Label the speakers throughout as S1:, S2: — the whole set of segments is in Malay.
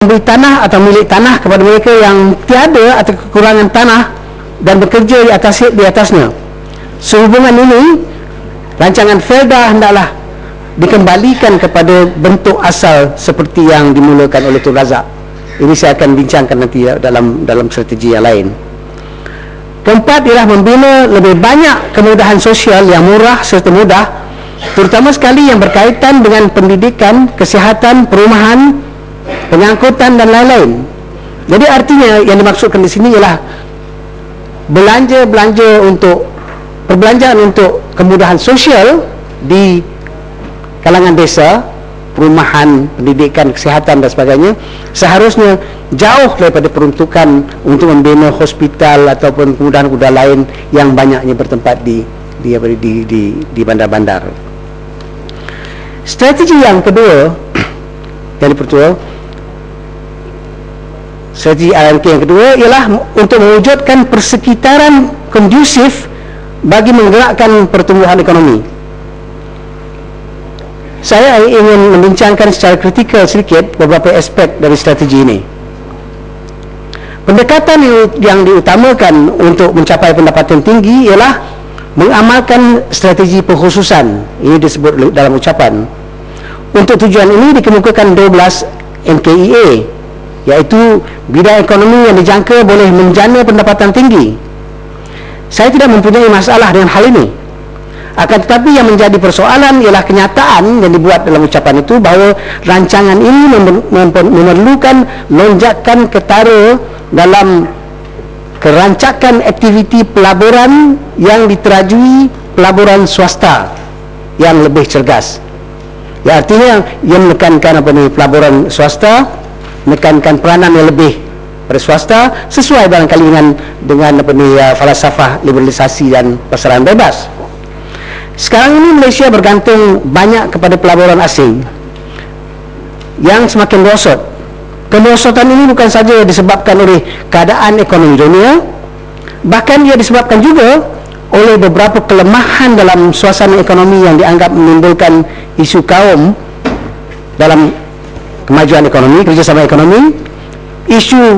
S1: memberi tanah atau milik tanah kepada mereka yang tiada atau kekurangan tanah dan bekerja di atasnya. Sehubungan ini, rancangan Felda hendaklah dikembalikan kepada bentuk asal seperti yang dimulakan oleh Tun Razak. Ini saya akan bincangkan nanti dalam strategi yang lain. Keempat ialah membina lebih banyak kemudahan sosial yang murah serta mudah, terutama sekali yang berkaitan dengan pendidikan, kesihatan, perumahan, pengangkutan dan lain-lain. Jadi artinya yang dimaksudkan di sini ialah perbelanjaan untuk kemudahan sosial di kalangan desa, perumahan, pendidikan, kesihatan dan sebagainya, seharusnya jauh daripada peruntukan untuk membina hospital ataupun kemudahan-kemudahan lain yang banyaknya bertempat di bandar-bandar. Strategi yang kedua, strategi RMK yang kedua ialah untuk mewujudkan persekitaran kondusif bagi menggerakkan pertumbuhan ekonomi. Saya ingin membincangkan secara kritikal sedikit beberapa aspek dari strategi ini. Pendekatan yang diutamakan untuk mencapai pendapatan tinggi ialah mengamalkan strategi pengkhususan. Ini disebut dalam ucapan. Untuk tujuan ini dikemukakan 12 NKEA, iaitu bidang ekonomi yang dijangka boleh menjana pendapatan tinggi. Saya tidak mempunyai masalah dengan hal ini. Akan tetapi yang menjadi persoalan ialah kenyataan yang dibuat dalam ucapan itu bahawa rancangan ini memerlukan lonjakan ketara dalam kerancakan aktiviti pelaburan yang diterajui pelaburan swasta yang lebih cergas. Ya, artinya ia menekankan pelaburan swasta, menekankan peranan yang lebih pada swasta sesuai barangkali dengan falsafah liberalisasi dan pasaran bebas. Sekarang ini Malaysia bergantung banyak kepada pelaburan asing yang semakin merosot. Kemerosotan ini bukan saja disebabkan oleh keadaan ekonomi dunia, bahkan ia disebabkan juga oleh beberapa kelemahan dalam suasana ekonomi yang dianggap menimbulkan isu kaum dalam kemajuan ekonomi, kerjasama ekonomi, isu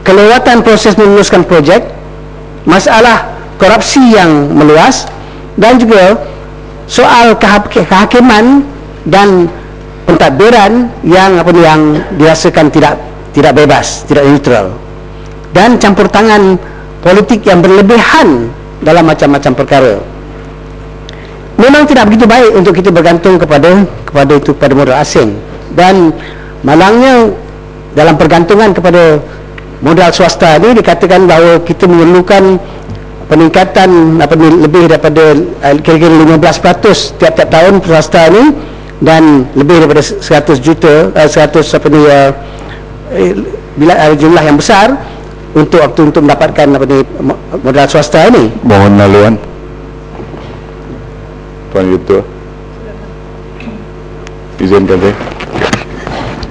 S1: kelewatan proses meluluskan projek, masalah korupsi yang meluas, dan juga soal kehakiman dan pentadbiran yang dirasakan tidak bebas, tidak neutral, dan campur tangan politik yang berlebihan dalam macam-macam perkara. Memang tidak begitu baik untuk kita bergantung kepada modal asing, dan malangnya dalam pergantungan kepada modal swasta ini dikatakan bahawa kita memerlukan peningkatan lebih daripada kira-kira 15% tiap-tiap tahun swasta ini, dan lebih daripada 100 juta jumlah yang besar untuk mendapatkan modal swasta ini.
S2: Mohon laluan Tuan Yuto, izinkan saya.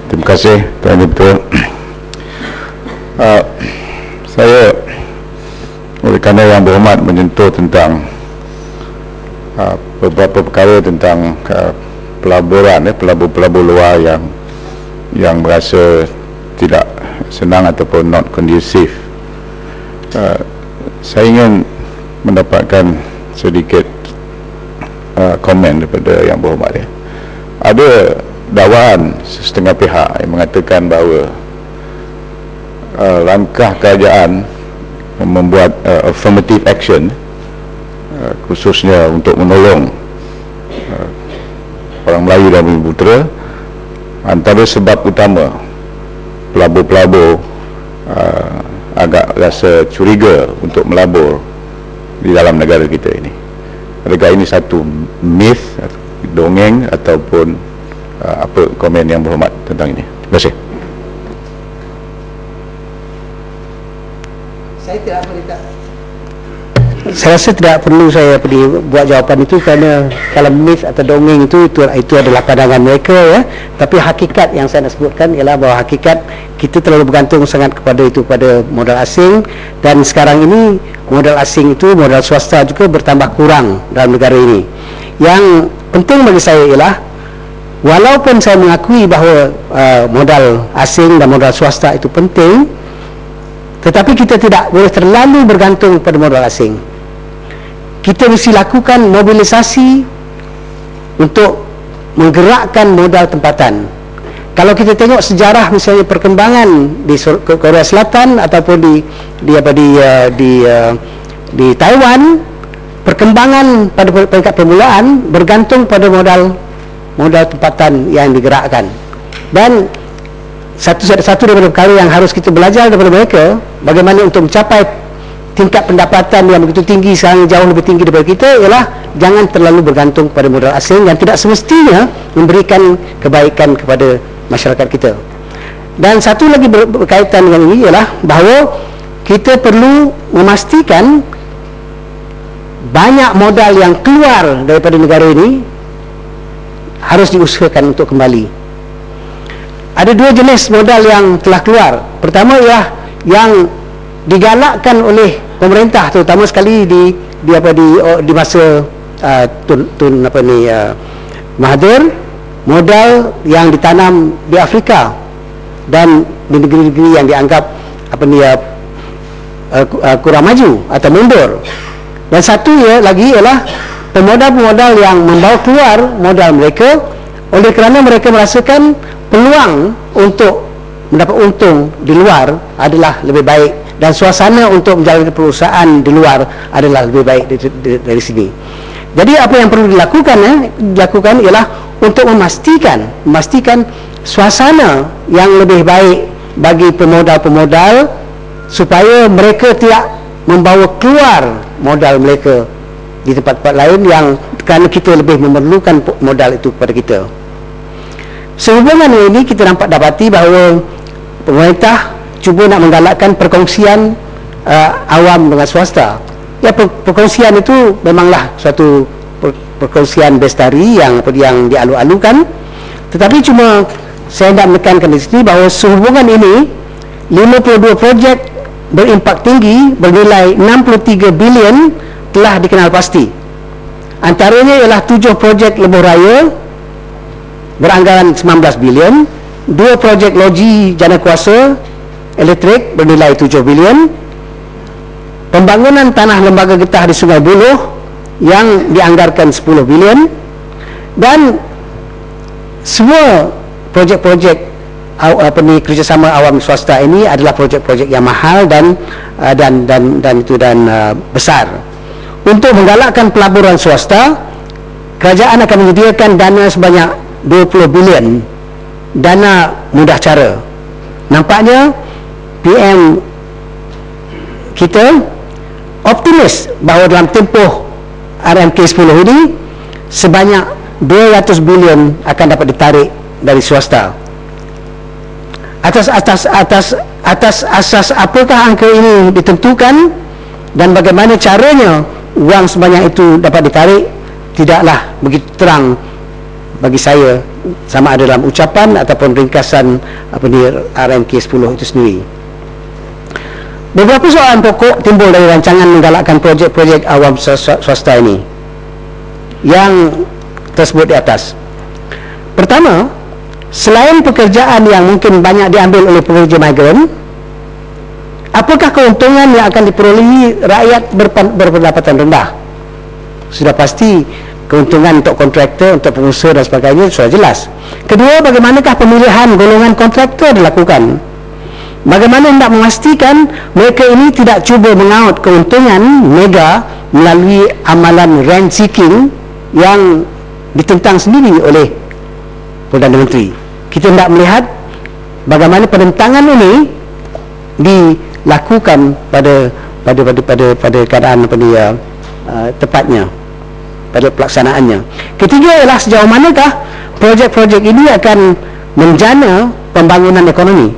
S2: Terima kasih Tuan Yuto. Saya oleh kerana yang berhormat menyentuh tentang beberapa perkara tentang pelaburan, pelabur-pelabur luar yang berasa tidak senang ataupun not conducive. Saya ingin mendapatkan sedikit komen daripada yang berhormat. Ada dakwaan setengah pihak yang mengatakan bahawa langkah kerajaan membuat affirmative action khususnya untuk menolong orang Melayu dan Bumiputera, antara sebab utama pelabur-pelabur agak rasa curiga untuk melabur di dalam negara kita ini. Adakah ini satu myth, dongeng, ataupun apa komen yang berhormat tentang ini? Terima kasih.
S1: Saya rasa tidak perlu saya buat jawapan itu, kerana kalau myth atau dongeng itu adalah pandangan mereka, ya. Tapi hakikat yang saya nak sebutkan ialah bahawa hakikat kita terlalu bergantung sangat pada modal asing, dan sekarang ini modal asing itu, modal swasta juga bertambah kurang dalam negara ini. Yang penting bagi saya ialah walaupun saya mengakui bahawa modal asing dan modal swasta itu penting, tetapi kita tidak boleh terlalu bergantung pada modal asing. Kita mesti lakukan mobilisasi untuk menggerakkan modal tempatan. Kalau kita tengok sejarah misalnya perkembangan di Korea Selatan ataupun di Taiwan, perkembangan pada peringkat permulaan bergantung pada modal tempatan yang digerakkan. Dan satu daripada perkara yang harus kita belajar daripada mereka, bagaimana untuk mencapai tingkat pendapatan yang begitu tinggi, sekarang jauh lebih tinggi daripada kita, ialah jangan terlalu bergantung kepada modal asing yang tidak semestinya memberikan kebaikan kepada masyarakat kita. Dan satu lagi berkaitan dengan ini ialah bahawa kita perlu memastikan banyak modal yang keluar daripada negara ini harus diusahakan untuk kembali. Ada dua jenis modal yang telah keluar. Pertama ialah yang digalakkan oleh pemerintah, terutama sekali di masa Mahathir, modal yang ditanam di Afrika dan di negeri-negeri yang dianggap kurang maju atau mundur. Dan satu lagi ialah pemodal-pemodal yang membawa keluar modal mereka oleh kerana mereka merasakan peluang untuk mendapat untung di luar adalah lebih baik, dan suasana untuk menjalankan perusahaan di luar adalah lebih baik dari sini. Jadi apa yang perlu dilakukan ialah untuk memastikan suasana yang lebih baik bagi pemodal-pemodal supaya mereka tidak membawa keluar modal mereka di tempat-tempat lain yang kerana kita lebih memerlukan modal itu kepada kita. Sehubungan ini kita nampak dapati bahawa pemerintah cuba nak menggalakkan perkongsian awam dengan swasta. Ya, perkongsian itu memanglah suatu perkongsian bestari yang dialu-alukan, tetapi cuma saya nak menekankan di sini bahawa sehubungan ini 52 projek berimpak tinggi bernilai 63 bilion telah dikenal pasti. Antaranya ialah 7 projek lebuh raya beranggaran 19 bilion, 2 projek loji jana kuasa elektrik bernilai 7 bilion, pembangunan tanah lembaga getah di Sungai Buloh yang dianggarkan 10 bilion, dan semua projek-projek kerjasama awam swasta ini adalah projek-projek yang mahal dan besar. Untuk menggalakkan pelaburan swasta, kerajaan akan menyediakan dana sebanyak 20 bilion, dana mudah cara. Nampaknya PM kita optimis bahawa dalam tempoh RMK10 ini sebanyak 200 bilion akan dapat ditarik dari swasta. Atas asas apakah angka ini ditentukan dan bagaimana caranya wang sebanyak itu dapat ditarik tidaklah begitu terang bagi saya, sama ada dalam ucapan ataupun ringkasan RMK10 itu sendiri. Beberapa soalan pokok timbul dari rancangan menggalakkan projek-projek awam swasta ini yang tersebut di atas. Pertama, selain pekerjaan yang mungkin banyak diambil oleh pekerja migran, apakah keuntungan yang akan diperolehi rakyat berpendapatan rendah? Sudah pasti keuntungan untuk kontraktor, untuk pengusaha dan sebagainya sudah jelas. Kedua, bagaimanakah pemilihan golongan kontraktor dilakukan? Bagaimana hendak memastikan mereka ini tidak cuba mengaut keuntungan mega melalui amalan rent seeking yang ditentang sendiri oleh Perdana Menteri. Kita hendak melihat bagaimana penentangan ini dilakukan pada keadaan tepatnya, pada pelaksanaannya. Ketiga ialah sejauh manakah projek-projek ini akan menjana pembangunan ekonomi.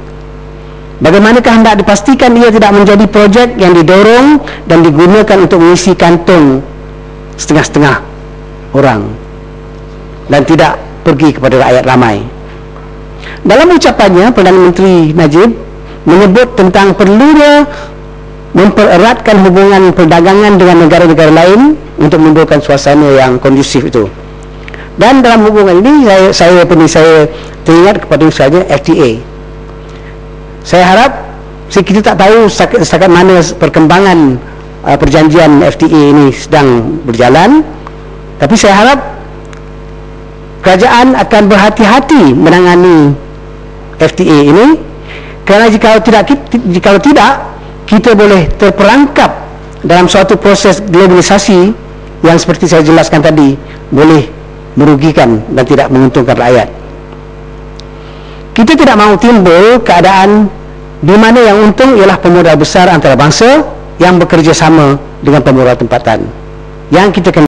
S1: Bagaimanakah hendak dipastikan ia tidak menjadi projek yang didorong dan digunakan untuk mengisi kantong setengah-setengah orang dan tidak pergi kepada rakyat ramai. Dalam ucapannya, Perdana Menteri Najib menyebut tentang perlunya mempereratkan hubungan perdagangan dengan negara-negara lain untuk menimbulkan suasana yang kondusif itu. Dan dalam hubungan ini saya teringat kepada misalnya FTA. Saya harap, kita tak tahu setakat mana perkembangan perjanjian FTA ini sedang berjalan, tapi saya harap kerajaan akan berhati-hati menangani FTA ini, kerana jika tidak kita boleh terperangkap dalam suatu proses globalisasi yang seperti saya jelaskan tadi, boleh merugikan dan tidak menguntungkan rakyat. Kita tidak mahu timbul keadaan di mana yang untung ialah pemodal besar antarabangsa yang bekerja sama dengan pemodal tempatan. Yang kita